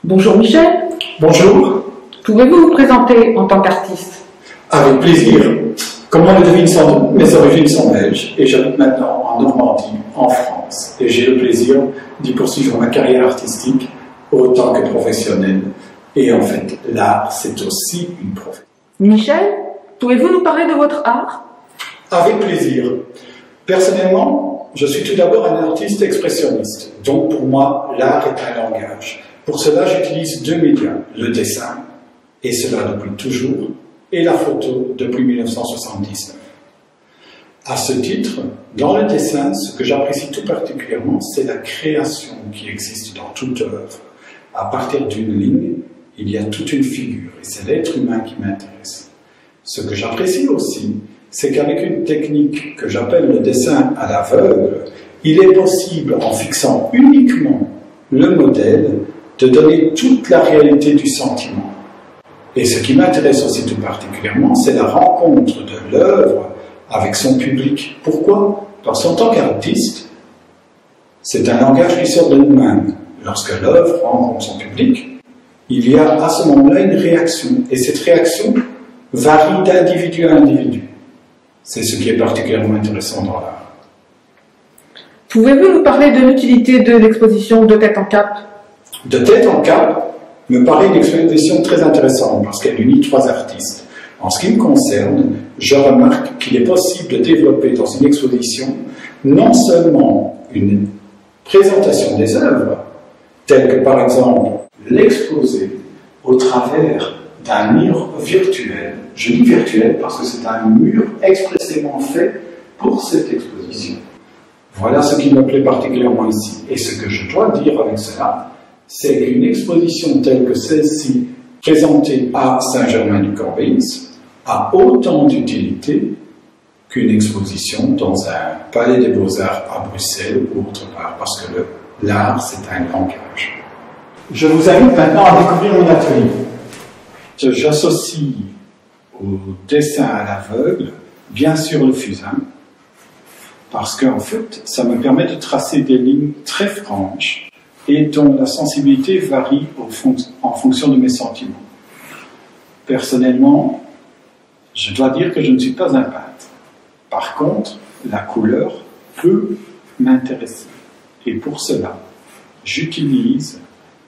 Bonjour Michel. Bonjour. Pouvez-vous vous présenter en tant qu'artiste? Avec plaisir. Comme on le devine sans doute, mes origines sont belges et j'habite maintenant en Normandie, en France. Et j'ai le plaisir d'y poursuivre ma carrière artistique autant que professionnelle. Et en fait, l'art, c'est aussi une profession. Michel, pouvez-vous nous parler de votre art? Avec plaisir. Personnellement, je suis tout d'abord un artiste expressionniste. Donc pour moi, l'art est un langage. Pour cela, j'utilise deux médias, le dessin, et cela depuis toujours, et la photo depuis 1979. À ce titre, dans le dessin, ce que j'apprécie tout particulièrement, c'est la création qui existe dans toute œuvre. À partir d'une ligne, il y a toute une figure, et c'est l'être humain qui m'intéresse. Ce que j'apprécie aussi, c'est qu'avec une technique que j'appelle le dessin à l'aveugle, il est possible, en fixant uniquement le modèle, de donner toute la réalité du sentiment. Et ce qui m'intéresse aussi tout particulièrement, c'est la rencontre de l'œuvre avec son public. Pourquoi? Parce qu'en tant qu'artiste, c'est un langage qui sort de nous-mêmes. Lorsque l'œuvre rencontre son public, il y a à ce moment-là une réaction. Et cette réaction varie d'individu à individu. C'est ce qui est particulièrement intéressant dans l'art. Pouvez-vous nous parler de l'utilité de l'exposition De tête en cap? De tête en cap me paraît une exposition très intéressante parce qu'elle unit trois artistes. En ce qui me concerne, je remarque qu'il est possible de développer dans une exposition non seulement une présentation des œuvres, telle que par exemple l'exposer au travers d'un mur virtuel. Je dis virtuel parce que c'est un mur expressément fait pour cette exposition. Voilà ce qui me plaît particulièrement ici. Et ce que je dois dire avec cela, c'est qu'une exposition telle que celle-ci, présentée à Saint-Germain-du-Corbéis, a autant d'utilité qu'une exposition dans un palais des Beaux-Arts à Bruxelles ou autre part, parce que l'art, c'est un langage. Je vous invite maintenant à découvrir mon atelier. J'associe au dessin à l'aveugle, bien sûr le fusain, parce qu'en fait, ça me permet de tracer des lignes très franches et dont la sensibilité varie en fonction de mes sentiments. Personnellement, je dois dire que je ne suis pas un peintre. Par contre, la couleur peut m'intéresser. Et pour cela, j'utilise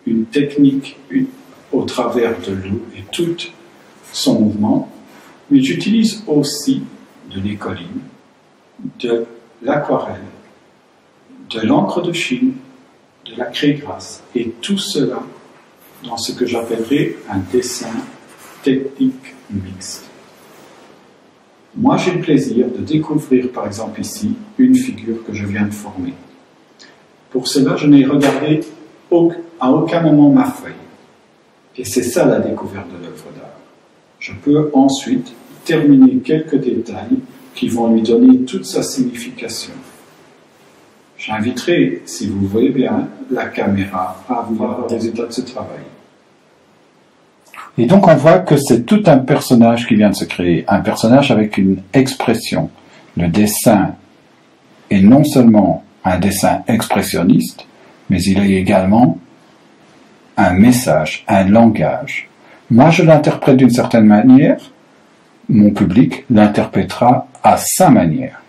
une technique au travers de l'eau et tout son mouvement, mais j'utilise aussi de l'écoline, de l'aquarelle, de l'encre de Chine, de la craie grasse, et tout cela dans ce que j'appellerais un dessin technique mixte. Moi, j'ai le plaisir de découvrir, par exemple ici, une figure que je viens de former. Pour cela, je n'ai regardé à aucun moment ma feuille. Et c'est ça la découverte de l'œuvre d'art. Je peux ensuite terminer quelques détails qui vont lui donner toute sa signification. J'inviterai, si vous voyez bien, la caméra à voir le résultat de ce travail. Et donc on voit que c'est tout un personnage qui vient de se créer, un personnage avec une expression. Le dessin est non seulement un dessin expressionniste, mais il est également un message, un langage. Moi je l'interprète d'une certaine manière, mon public l'interprétera à sa manière.